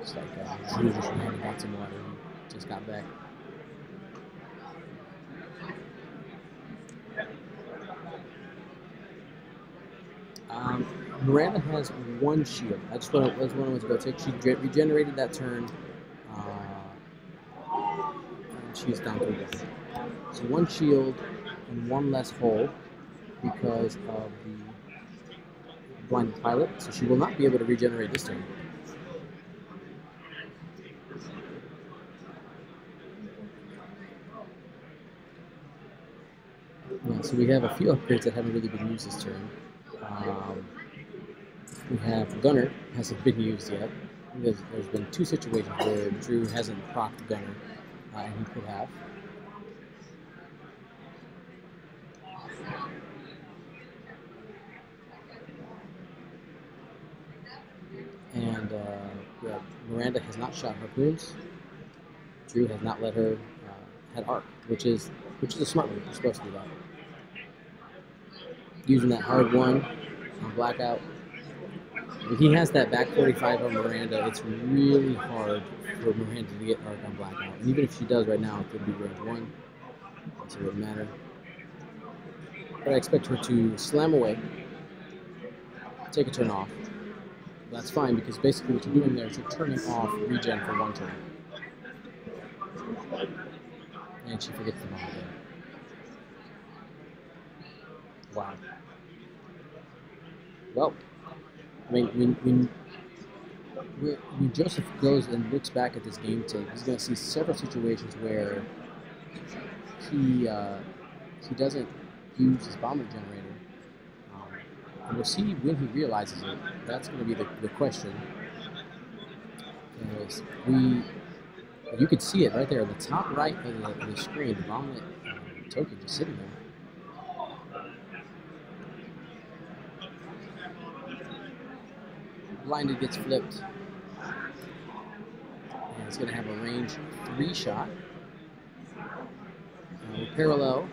It's like Drew just ran and got some water and just got back. Miranda has 1 shield. That's what I was going to go take. She regenerated that turn, and she's down to 1. So 1 shield and 1 less hull because of the blinded pilot. So she will not be able to regenerate this turn. Yeah, so we have a few upgrades that haven't really been used this turn. We have Gunner hasn't been used yet. There's been 2 situations where Drew hasn't procced Gunner, and he could have. And yeah, Miranda has not shot harpoons. Drew has not let her head arc, which is a smart move. You're supposed to do that. Using that hard 1 on Blackout. When he has that back 45 on Miranda, it's really hard for Miranda to get arc on Blackout. And even if she does right now, it could be range 1, so it wouldn't matter. But I expect her to slam away, take a turn off. That's fine, because basically what you're doing there is you're turning off regen for 1 turn. And she forgets the bomb again. Wow. Well, I mean, when Joseph goes and looks back at this game tape, he's going to see several situations where he doesn't use his bomber generator. And we'll see when he realizes it. That's going to be the question. Because you could see it right there, the top right of the screen, the bomber token just sitting there. Blinded gets flipped. And it's going to have a range 3 shot. Parallel.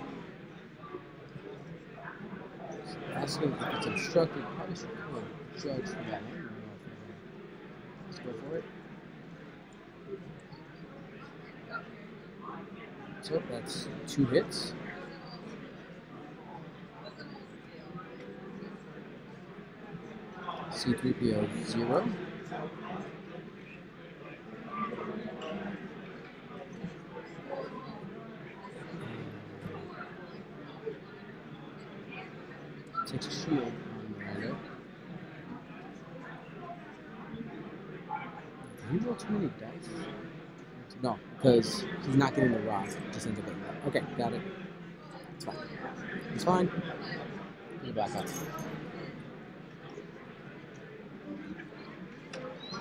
Asking if it's obstructed, probably should call a judge for that one. Let's go for it. So that's 2 hits. C3PO 0. Takes a shield on Miranda. Did he roll too many dice? No, because he's not getting the rock. Just ends up getting that. Okay, got it. It's fine. It's fine. He's back up.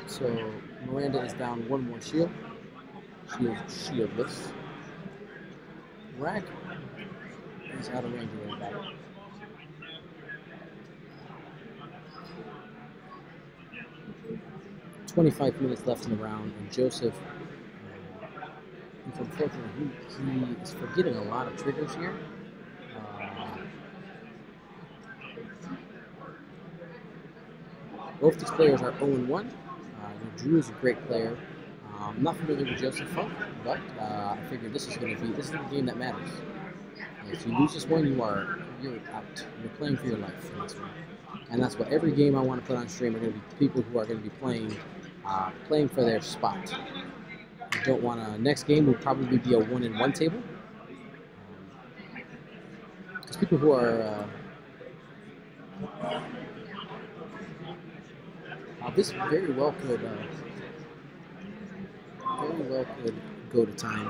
So Miranda is down 1 more shield. She is shieldless. Rac is out of range of the battle. "25 minutes left in the round, and Joseph, unfortunately, he is forgetting a lot of triggers here. Both these players are 0-1. Drew is a great player. I'm not familiar with Joseph Funk, but I figured this is the game that matters. If you lose this one, you're out. You're playing for your life in this one. And that's what every game I want to put on stream are going to be people who are going to be playing for their spot. I don't want to. Next game will probably be a 1-1 table. Because people who are this very well could go to time.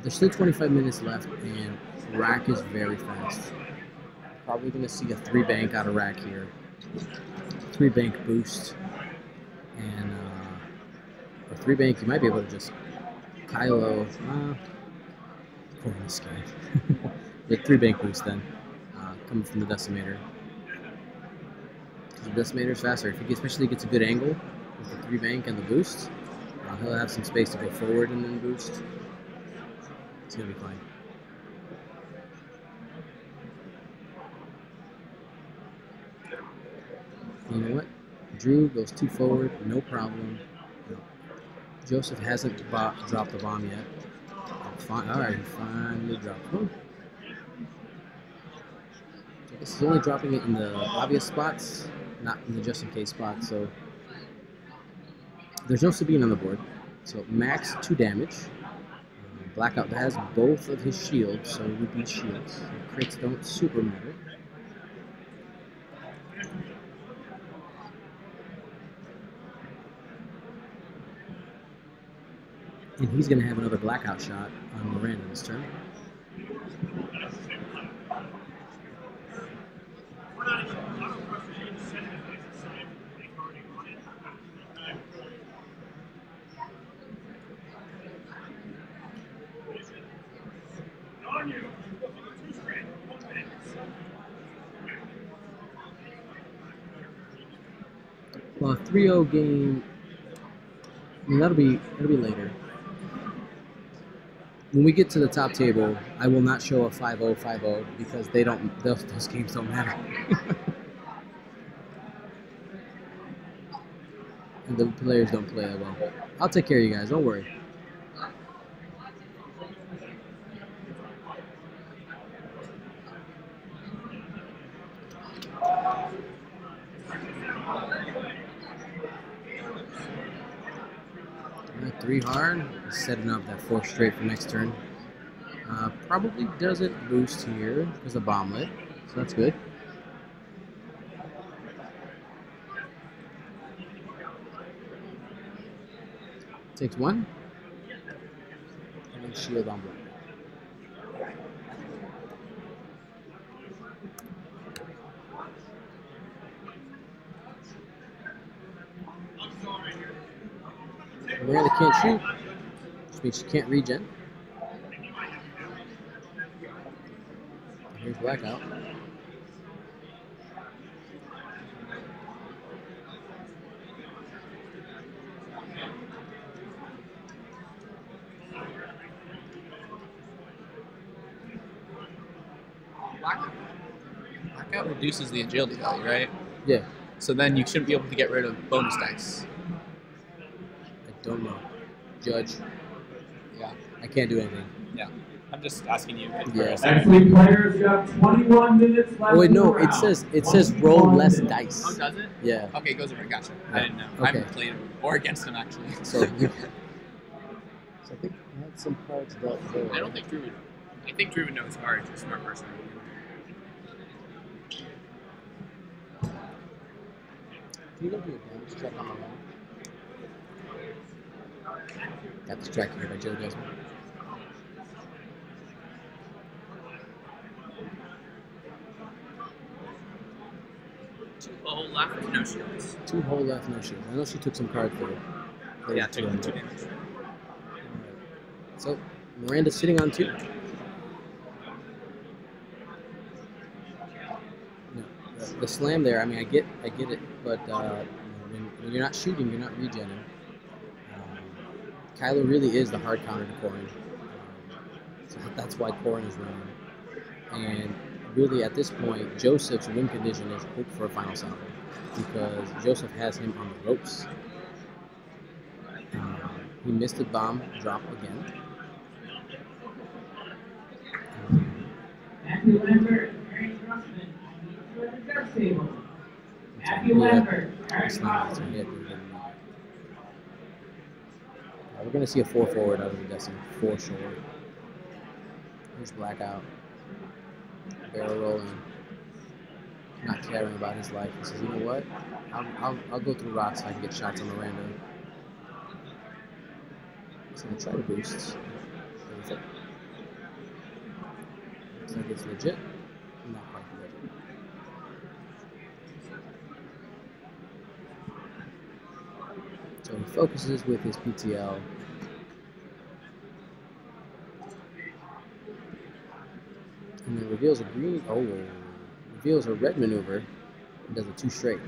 There's still 25 minutes left, and Rac is very fast. Probably going to see a 3-bank out of Rac here. 3-bank boost. And a 3-bank, you might be able to just Kylo. For this guy. The 3-bank boost then. Coming from the Decimator. Because the Decimator's faster. If he especially gets a good angle with the 3-bank and the boost, he'll have some space to go forward and then boost. It's going to be fine. You know what? Drew goes 2 forward, no problem. Joseph hasn't dropped the bomb yet. Alright, he finally dropped one. I guess he's only dropping it in the obvious spots, not in the just-in-case spots, so there's no Sabine on the board. So max 2 damage. Blackout has both of his shields, so we beat shields. The crits don't super matter. And he's going to have another Blackout shot on Miranda this turn. Well, a 3-0 game, I mean, that'll be later. When we get to the top table, I will not show a 5-0, 5-0 because those games don't matter. And the players don't play that well. I'll take care of you guys, don't worry. Alright, 3 hard. Setting up that 4 straight for next turn. Probably doesn't boost here because of bomblet, so that's good. Takes one. And then shield on Blackout. Miranda can't shoot, which means she can't regen. Here's Blackout. Blackout reduces the agility value, right? Yeah. So then you shouldn't be able to get rid of bonus dice. I don't know. Judge. Yeah. I can't do anything. Yeah. I'm just asking you. Yeah. Next week, players, you have 21 minutes left. Oh wait, in the no. round. it says roll 21 less minutes. dice. Oh, does it? Yeah. Okay, it goes over. Gotcha. Yeah. I didn't know. Okay. I haven't played him or against him actually. So I think I had some cards dealt there. I don't think Drew would. I think Drew would know his cards. He's a smart person. Can you go do a damage check on my line? Got distracted here by Joe Desmond. Two whole left, no shields. 2 whole left, no shields. I know she took some cards there. Yeah, took 2 damage. So Miranda's sitting on 2. No, the slam there. I mean, I get it, but when you're not shooting, you're not regenning. Kylo really is the hard counter to Corran, so that's why Corran is running. And really, at this point, Joseph's win condition is hope for a final sample because Joseph has him on the ropes. He missed a bomb drop again. Matthew Lambert, Eric Russman, to the reserve table. Matthew Lambert, Eric Russman. We're going to see a 4 forward out of the Destiny, for sure. Here's Blackout. Barrel rolling. Not caring about his life. He says, you know what? I'll go through rocks so I can get shots on Miranda. He's going to try to boost. Looks like it's legit. Not quite legit. So he focuses with his PTL. And then reveals a reveals a red maneuver and does a 2 straight.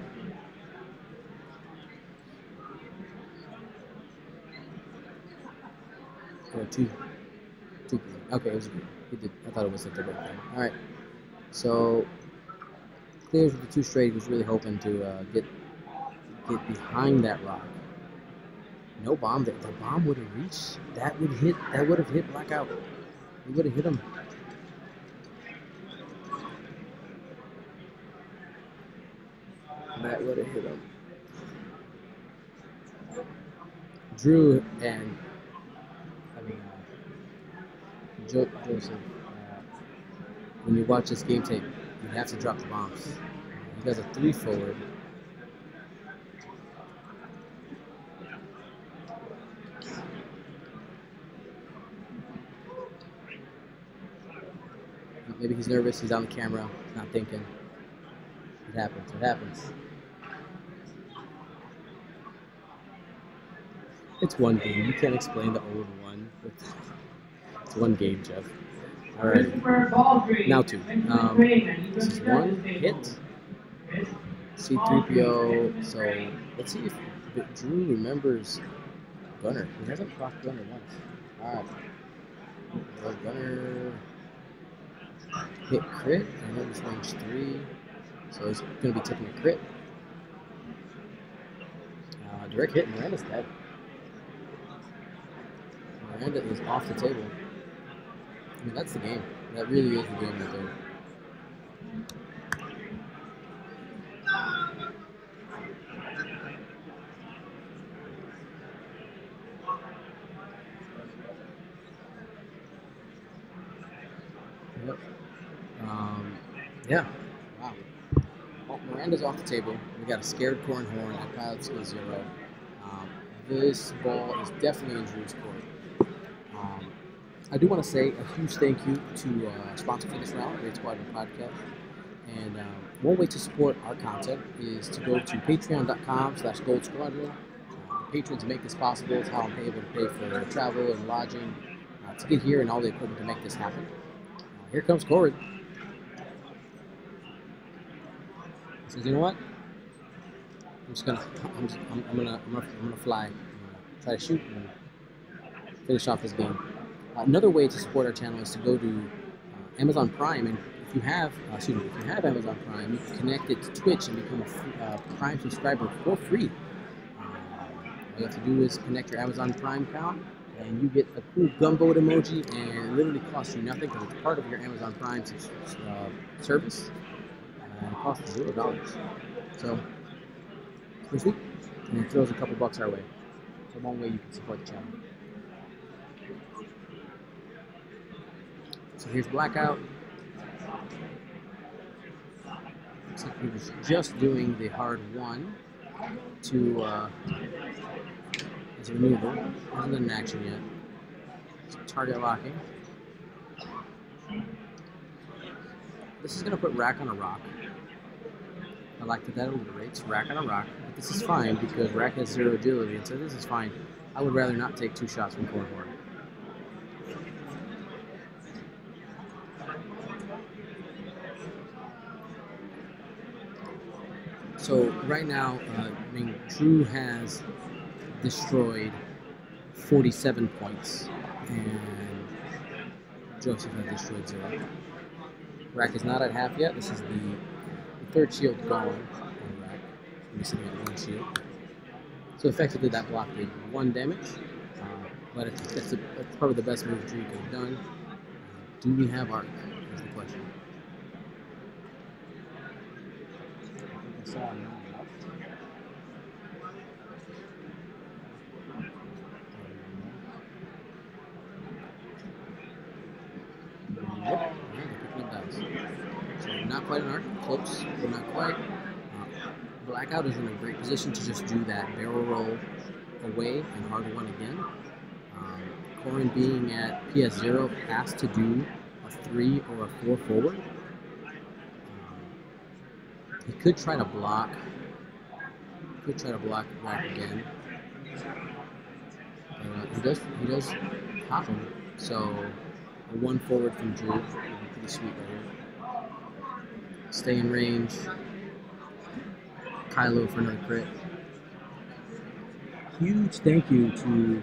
Or 2 green. Okay, it was green. He did. I thought it was a double thing. All right. So clears with the 2 straight. He was really hoping to get behind that rock. No bomb there. The bomb would have reached. That would have hit Blackout. It would have hit him. That would have hit him. Drew and Joseph. When you watch this game tape, you have to drop the bombs. He does a 3 forward. Maybe he's nervous, he's on the camera, he's not thinking. It happens, it happens. It's one game, you can't explain the old one. It's one game, Jeff. Alright, now 2. This is 1 hit. C-3PO, so let's see if Drew remembers Gunner. He hasn't procced Gunner once. Alright. Gunner hit crit, and it was range 3, so he's going to be taking a crit. Direct hit, Miranda's dead. Miranda is off the table. I mean, that's the game. That really is the game right there. Yep. Yeah. Wow. Well, Miranda's off the table. We got a scared Corran Horn at pilot skill 0. this ball is definitely in Drew's court. I do want to say a huge thank you to our sponsor for this round, Wraith Squadron Podcast. And one way to support our content is to go to patreon.com/Gold Squadron. Patrons make this possible. It's how I'm able to pay for travel and lodging to get here and all the equipment to make this happen. Here comes Corran. He says, "You know what? I'm gonna fly. I'm gonna try to shoot and finish off this game." Another way to support our channel is to go to Amazon Prime, and if you have Amazon Prime, you can connect it to Twitch and become a Prime subscriber for free. All you have to do is connect your Amazon Prime account, and you get a cool gumbo emoji, and it literally costs you nothing because it's part of your Amazon Prime service. And it costs $0. So it's pretty sweet, and it throws a couple bucks our way. It's one way you can support the channel. So here's Blackout. Looks like he was just doing the hard one to as a maneuver. Hasn't been in action yet. So target locking. This is going to put Rac on a rock. I like that alliterates. Rac on a rock. But this is fine because Rac has 0 agility, and so this is fine. I would rather not take 2 shots from Corran. So right now, Drew has destroyed 47 points, and Joseph has destroyed 0. Rac is not at half yet. This is the 3rd shield gone on Rac. He's sitting at 1 shield. So effectively, that block did 1 damage, but that's probably the best move Drew could have done. Do we have arc? Is the question. Yep, they're picking up dice. So not quite an arc, close, but not quite. Blackout is in a great position to just do that barrel roll away and hard one again. Corran being at PS0 has to do a 3 or a 4 forward. He could try to block. Rac again. He does pop him. So a 1 forward from Drew would be pretty sweet right here. Stay in range. Kylo for another crit. Huge thank you to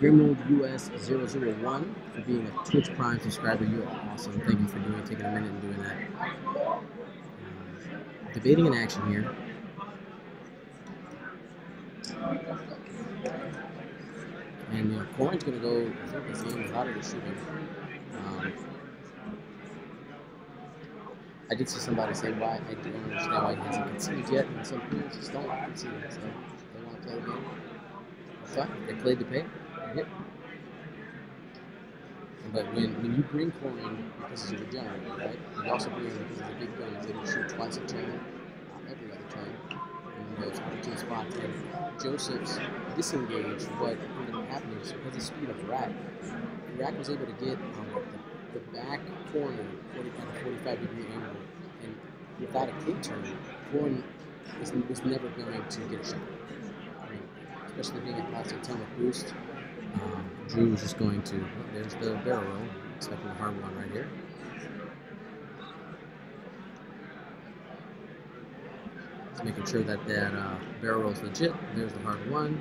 Grimwold US 001 for being a Twitch Prime subscriber. You are awesome. Thank you for taking a minute and doing that. Debating in action here. And Corran's going to go, I think this game without it shooting. I did see somebody say why I don't understand why he hasn't conceded yet, and some people just don't like conceding, so they want to play the game. That's fine. They played the pay. They hit. But when you bring Corran because he's a generator, right? You also bring him because he's a big gun. He's able to shoot twice a turn, every other turn. And it's opportune spots. And Joseph's disengage, what ended up happening is because of the speed of Rac. Rac was able to get the back corner at a 45-degree angle, and without a catering, Corran was never going to get a shot. Especially being a plus atomic boost. Drew was just going to, there's the barrel roll, expecting a hard one right here. Just making sure that barrel roll is legit. There's the hard one.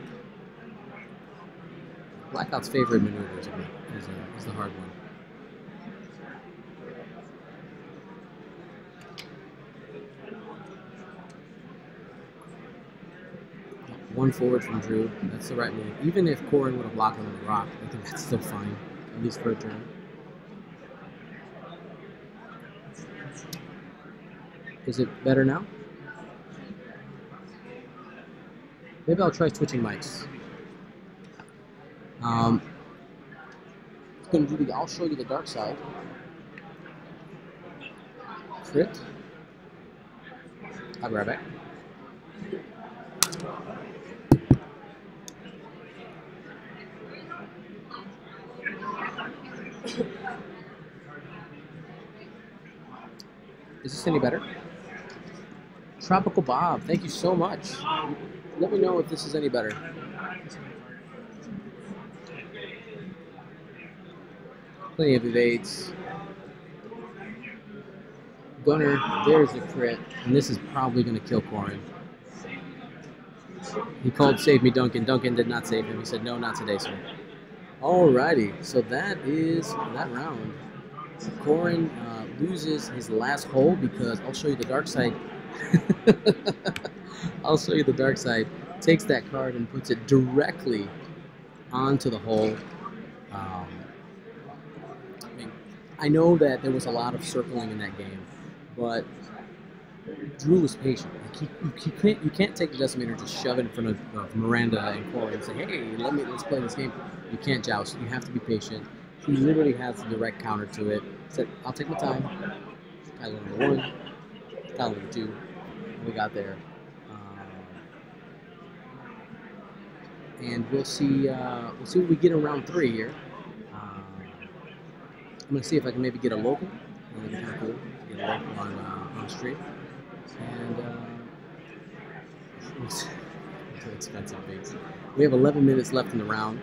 Blackout's favorite maneuver is the hard one. One forward from Drew. That's the right move. Even if Corran would have locked him on the rock, I think that's still fine, at least for a turn. Is it better now? Maybe I'll try switching mics. I'll show you the dark side. Crit. I'll be right back. Is this any better? Tropical Bob, thank you so much. Let me know if this is any better. Plenty of evades. Gunner, there's the crit, and this is probably going to kill Corran. He called save me Duncan. Duncan did not save him. He said, no, not today, sir. Alrighty, so that is that round. Corran loses his last hole because I'll show you the dark side. I'll show you the dark side. Takes that card and puts it directly onto the hole. I know that there was a lot of circling in that game, but Drew was patient. Like you can't take the decimator, just shove it in front of Miranda and Corran and say, "Hey, let's play this game." You can't joust. You have to be patient. He literally has a direct counter to it. Said, "I'll take my time." Kylo number 1, Kylo number 2. We got there, and we'll see. We'll see what we get in round 3 here. I'm gonna see if I can maybe get a local. That'd be kind of cool. Get a local on stream. And too expensive things. We have 11 minutes left in the round.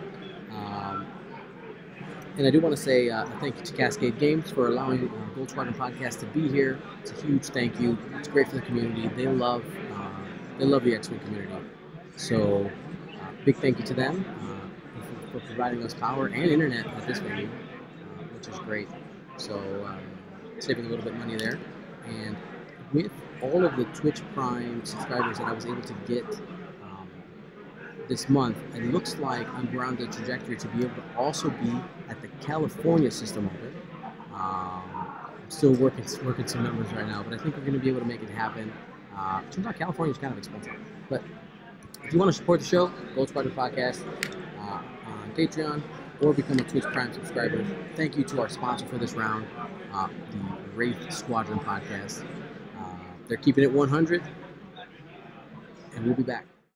And I do want to say thank you to Cascade Games for allowing Gold Squadron Podcast to be here. It's a huge thank you. It's great for the community. They love the X-Wing community. So big thank you to them for providing us power and internet at this venue, which is great. So saving a little bit of money there. And with all of the Twitch Prime subscribers that I was able to get this month, it looks like I'm on the trajectory to be able to also be at the California System Open. I'm still working some numbers right now, but I think we're going to be able to make it happen. Turns out California is kind of expensive, but if you want to support the show, Gold Squadron Podcast on Patreon, or become a Twitch Prime subscriber. Thank you to our sponsor for this round, the Wraith Squadron Podcast. They're keeping it 100, and we'll be back.